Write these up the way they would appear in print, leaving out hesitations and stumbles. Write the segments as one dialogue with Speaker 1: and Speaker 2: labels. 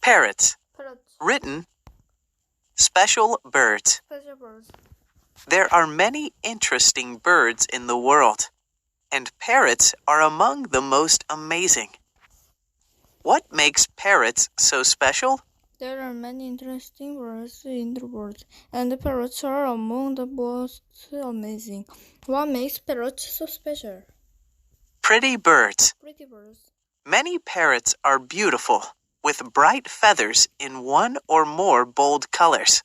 Speaker 1: Parrots.
Speaker 2: Parrot.
Speaker 1: Written, special birds.
Speaker 2: Special birds.
Speaker 1: There are many interesting birds in the world, and parrots are among the most amazing. What makes parrots so special?
Speaker 2: There are many interesting birds in the world, and the parrots are among the most amazing. What makes parrots so special?
Speaker 1: Pretty birds.
Speaker 2: Pretty birds.
Speaker 1: Many parrots are beautiful, with bright feathers in one or more bold colors.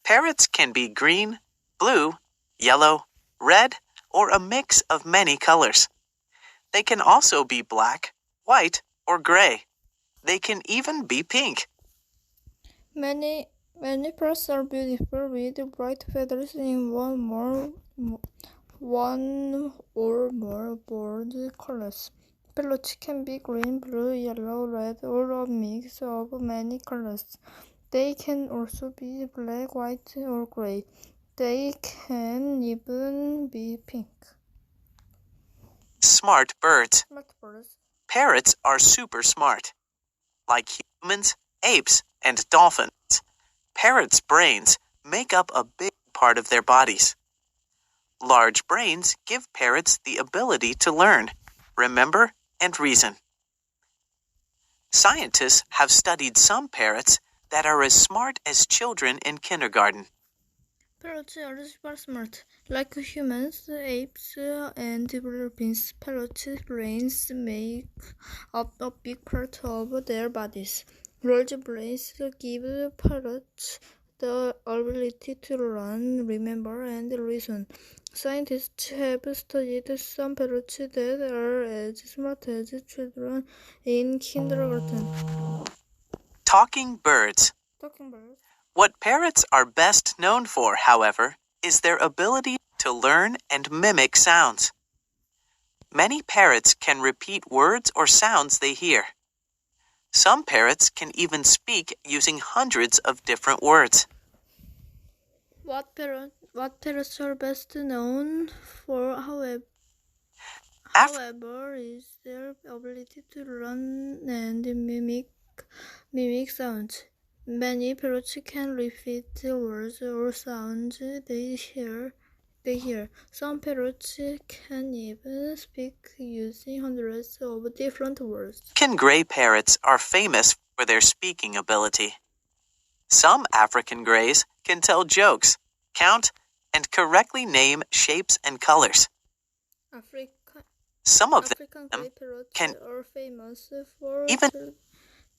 Speaker 1: Parrots can be green, blue, yellow, red, or a mix of many colors. They can also be black, white, or gray. They can even be pink.
Speaker 2: Many parrots are beautiful with bright feathers in one or more bold colors. Parrots can be green, blue, yellow, red, or a mix of many colors. They can also be black, white, or gray. They can even be pink.
Speaker 1: Smart birds.
Speaker 2: Smart birds.
Speaker 1: Parrots are super smart. Like humans, apes, and dolphins, parrots' brains make up a big part of their bodies. Large brains give parrots the ability to learn, remember, and reason. Scientists have studied some parrots that are as smart as children in kindergarten.
Speaker 2: Parrots are super smart. Like humans, apes, and dolphins, parrots' brains make up a big part of their bodies. Large brains give parrots the ability to learn, remember, and reason. Scientists have studied some parrots that are as smart as children in kindergarten.
Speaker 1: Talking birds.
Speaker 2: Talking birds.
Speaker 1: What parrots are best known for, however, is their ability to learn and mimic sounds. Many parrots can repeat words or sounds they hear. Some parrots can even speak using hundreds of different words.
Speaker 2: What parrots are best known for, however, is their ability to learn and mimic sounds. Many parrots can repeat words or sounds they hear. Some parrots can even speak using hundreds of different words.
Speaker 1: African gray parrots are famous for their speaking ability. Some African grays can tell jokes, count, and correctly name shapes and colors. Some of
Speaker 2: African
Speaker 1: them
Speaker 2: gray parrots
Speaker 1: can
Speaker 2: are famous for
Speaker 1: even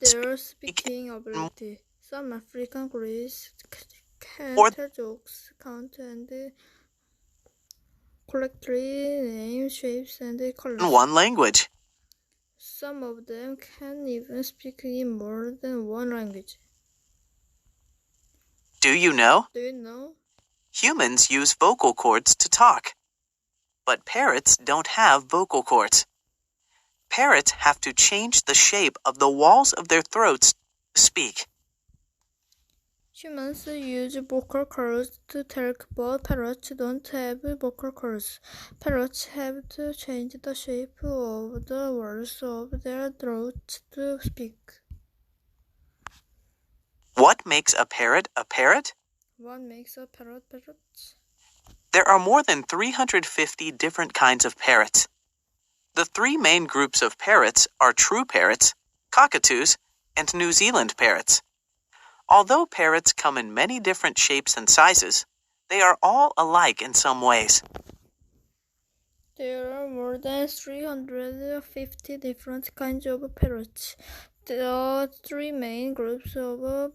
Speaker 2: their speaking ability. Some African grays can
Speaker 1: or
Speaker 2: tell jokes, count, and correctly name shapes and colors.
Speaker 1: in one language.
Speaker 2: Some of them can even speak in more than one language.
Speaker 1: Do you know?
Speaker 2: Do you know?
Speaker 1: Humans use vocal cords to talk, but parrots don't have vocal cords. Parrots have to change the shape of the walls of their throats to speak.
Speaker 2: Humans use vocal cords to talk, but parrots don't have vocal cords. Parrots have to change the shape of the walls of their throats to speak.
Speaker 1: What makes a parrot a parrot?
Speaker 2: What makes a parrot parrot?
Speaker 1: There are more than 350 different kinds of parrots. The three main groups of parrots are true parrots, cockatoos, and New Zealand parrots. Although parrots come in many different shapes and sizes, they are all alike in some ways.
Speaker 2: There are more than 350 different kinds of parrots. The three main groups of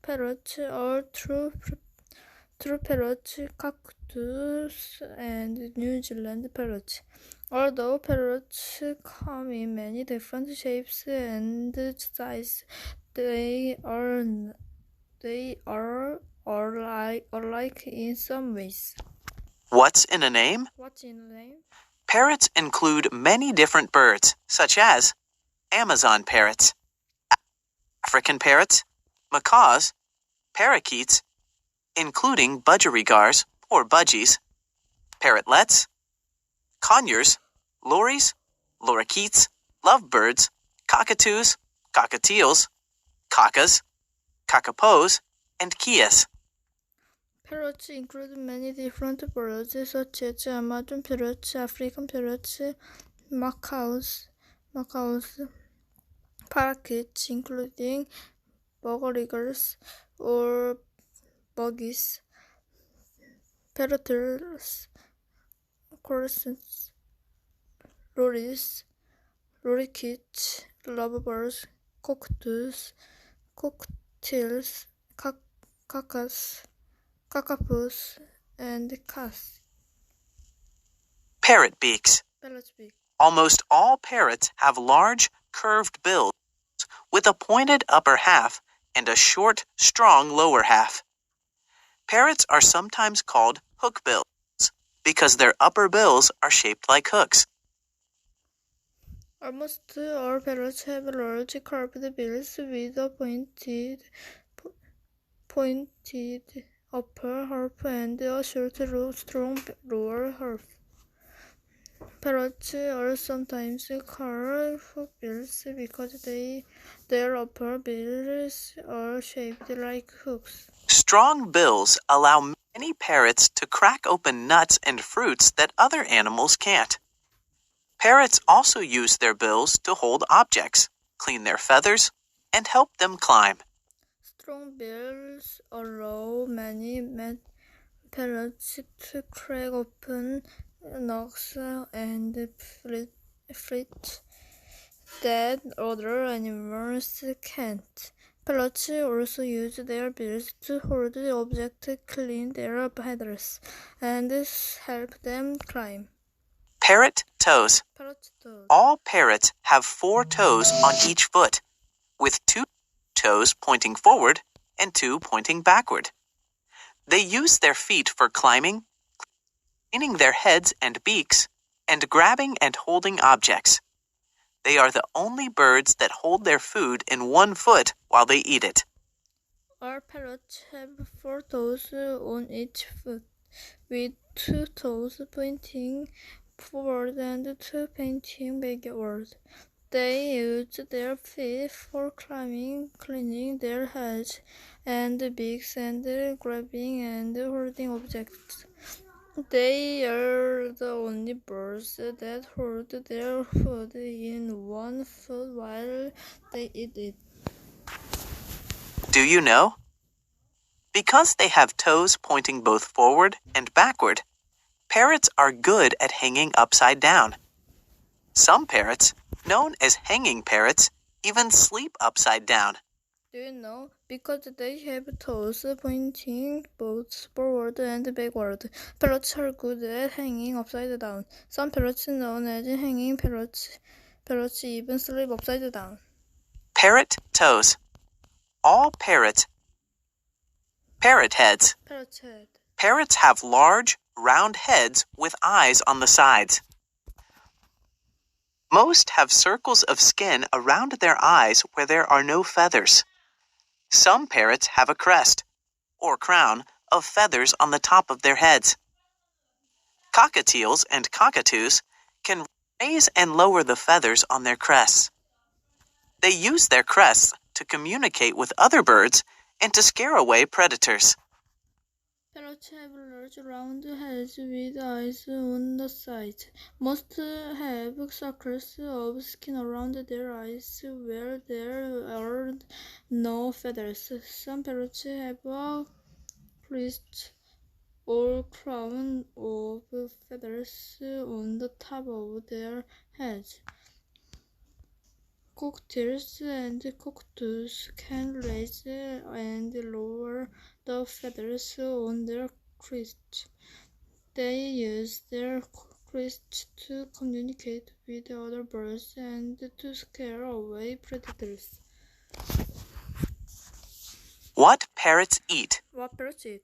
Speaker 2: parrots are true parrots, cockatoos, and New Zealand parrots. Although parrots come in many different shapes and sizes, they are alike in some ways.
Speaker 1: What's in a name?
Speaker 2: What's in a name?
Speaker 1: Parrots include many different birds, such as Amazon parrots, African parrots, macaws, parakeets, including budgerigars or budgies, parrotlets, conures, lories, lorikeets, lovebirds, cockatoos, cockatiels, cacas, cacapos, and kias.
Speaker 2: Parrots include many different birds such as Amazon parrots, African parrots, macaws, parakeets, including bogoregals or buggies, parrotlets, corsons, lorikeets, lovebirds, cockatoos, cockatiels, cacas, cacapos, and cats.
Speaker 1: Parrot beaks.
Speaker 2: Parrot beak.
Speaker 1: Almost all parrots have large, curved bills with a pointed upper half and a short, strong lower half. Parrots are sometimes called hookbills because their upper bills are shaped like hooks.
Speaker 2: Almost all parrots have large curved bills with a pointed upper half and a short, strong lower half. Parrots are sometimes called hookbills because their upper bills are shaped like hooks.
Speaker 1: Strong bills allow many parrots to crack open nuts and fruits that other animals can't. Parrots also use their bills to hold objects, clean their feathers, and help them climb.
Speaker 2: Strong bills allow many parrots to crack open nuts and fruit that other animals can't. Parrots also use their bills to hold objects, clean their feathers, and help them climb.
Speaker 1: Parrot toes.
Speaker 2: Parrot toes.
Speaker 1: All parrots have 4 toes on each foot, with 2 toes pointing forward and 2 pointing backward. They use their feet for climbing, cleaning their heads and beaks, and grabbing and holding objects. They are the only birds that hold their food in one foot while they eat it.
Speaker 2: All parrots have 4 toes on each foot, with 2 toes pointing forward and 2 pointing backward. They use their feet for climbing, cleaning their heads and beaks, and grabbing and holding objects. They are the only birds that hold their food in one foot while they eat it.
Speaker 1: Do you know? Because they have toes pointing both forward and backward, parrots are good at hanging upside down. Some parrots, known as hanging parrots, even sleep upside down.
Speaker 2: Do you know? Because they have toes pointing both forward and backward, parrots are good at hanging upside down. Some parrots, known as hanging parrots, even sleep upside down.
Speaker 1: Parrot toes. All parrots. Parrot heads.
Speaker 2: Parrot head.
Speaker 1: Parrots have large, round heads with eyes on the sides. Most have circles of skin around their eyes where there are no feathers. Some parrots have a crest, or crown, of feathers on the top of their heads. Cockatiels and cockatoos can raise and lower the feathers on their crests. They use their crests to communicate with other birds and to scare away predators.
Speaker 2: Parrots have large round heads with eyes on the sides. Most have circles of skin around their eyes where there are no feathers. Some parrots have a crest or crown of feathers on the top of their heads. Cockatiels and cockatoos can raise and lower the feathers on their crests. They use their crests to communicate with other birds and to scare away predators.
Speaker 1: What parrots eat?
Speaker 2: What parrots eat?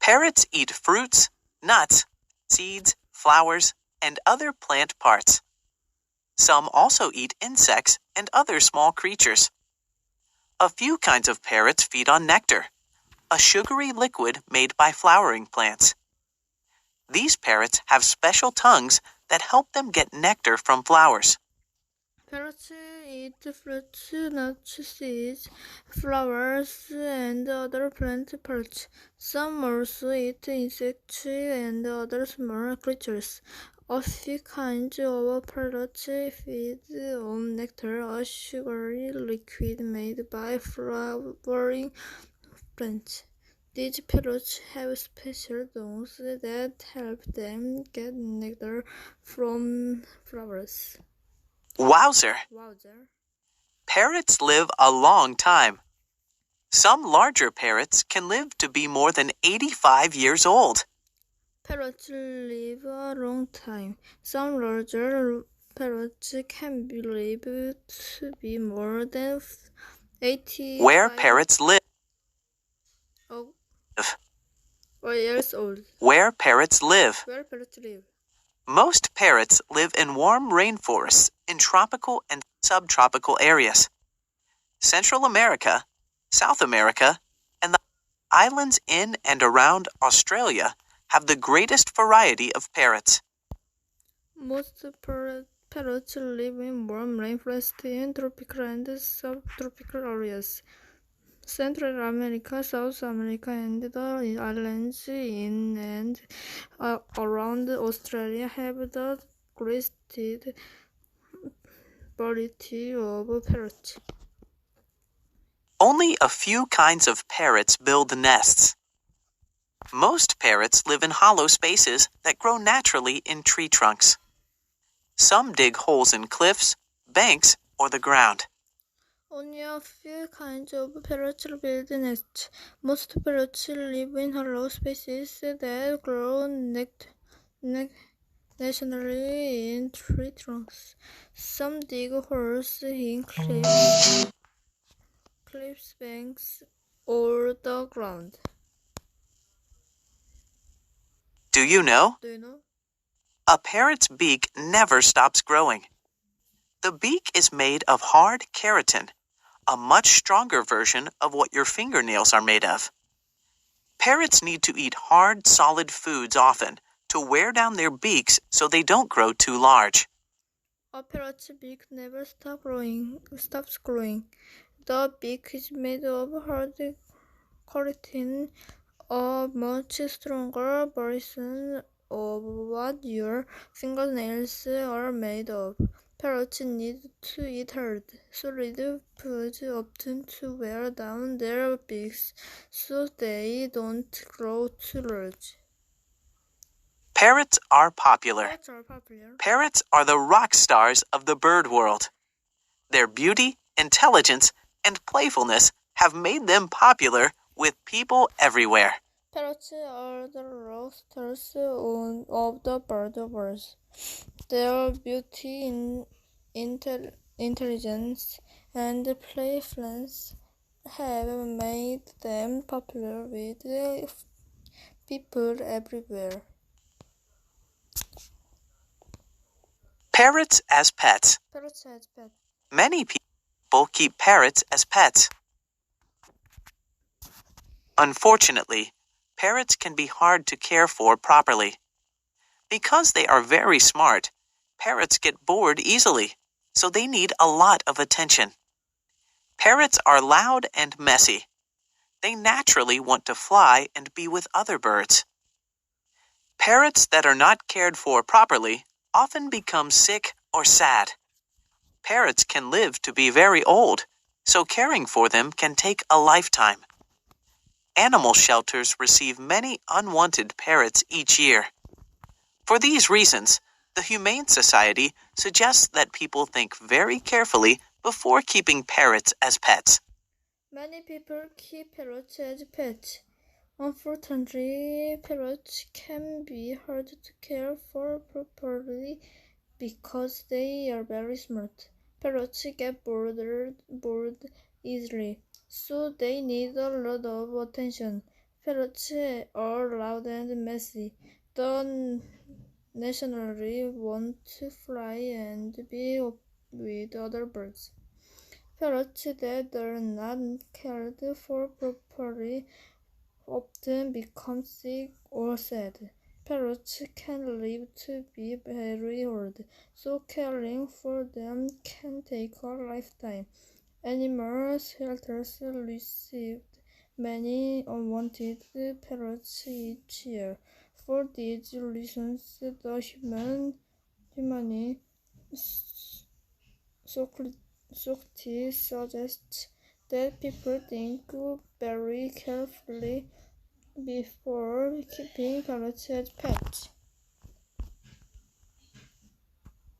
Speaker 1: Parrots eat fruits, nuts, seeds, flowers, and other plant parts. Some also eat insects and other small creatures. A few kinds of parrots feed on nectar, a sugary liquid made by flowering plants. These parrots have special tongues that help them get nectar from flowers.
Speaker 2: Parrots eat fruits, nuts, seeds, flowers, and other plant parts. Some also eat insects and other small creatures. A few kinds of parrots feed on nectar, a sugary liquid made by flowering plants. These parrots have special lungs that help them get nectar from flowers.
Speaker 1: Wowzer!
Speaker 2: Wowzer.
Speaker 1: Parrots live a long time. Some larger parrots can live to be more than 85 years old.
Speaker 2: Parrots live a long time. Some larger parrots can be lived to be more than 85
Speaker 1: Where parrots live.
Speaker 2: years old.
Speaker 1: Where parrots live.
Speaker 2: Where parrots live.
Speaker 1: Most parrots live in warm rainforests in tropical and subtropical areas. Central America, South America, and the islands in and around Australia have the greatest variety of parrots.
Speaker 2: Most parrots live in warm rainforests in tropical and subtropical areas. Central America, South America, and the islands in and around Australia have the greatest variety of parrots.
Speaker 1: Only a few kinds of parrots build nests. Most parrots live in hollow spaces that grow naturally in tree trunks. Some dig holes in cliffs, banks, or the ground.
Speaker 2: Only a few kinds of parrots build nests. Most parrots live in hollow spaces that grow naturally in tree trunks. Some dig holes in cliffs, banks, or the ground.
Speaker 1: Do you know?
Speaker 2: Do you know?
Speaker 1: A parrot's beak never stops growing. The beak is made of hard keratin, a much stronger version of what your fingernails are made of. Parrots need to eat hard, solid foods often to wear down their beaks so they don't grow too large.
Speaker 2: A parrot's beak never stops growing. The beak is made of hard keratin, a much stronger version of what your fingernails are made of. Parrots need to eat hard, solid foods often to wear down their beaks so they don't grow too large.
Speaker 1: Parrots are popular.
Speaker 2: Parrots are popular.
Speaker 1: Parrots are the rock stars of the bird world. Their beauty, intelligence, and playfulness have made them popular with people everywhere.
Speaker 2: Parrots are the rock stars of the bird world. Their beauty, intelligence, and playfulness have made them popular with people everywhere.
Speaker 1: Parrots as pets.
Speaker 2: Parrots as pets.
Speaker 1: Many people keep parrots as pets. Unfortunately, parrots can be hard to care for properly. Because they are very smart, parrots get bored easily, so they need a lot of attention. Parrots are loud and messy. They naturally want to fly and be with other birds. Parrots that are not cared for properly often become sick or sad. Parrots can live to be very old, so caring for them can take a lifetime. Animal shelters receive many unwanted parrots each year. For these reasons, the Humane Society suggests that people think very carefully before keeping parrots as pets.
Speaker 2: Many people keep parrots as pets. Unfortunately, parrots can be hard to care for properly because they are very smart. Parrots get bored easily, so they need a lot of attention. Parrots are loud and messy. They naturally want to fly and be with other birds. Parrots that are not cared for properly often become sick or sad. parrots can live to be very old, so caring for them can take a lifetime. Animal shelters received many unwanted parrots each year. For these reasons, the humane society suggests that people think very carefully before keeping parrots as pets.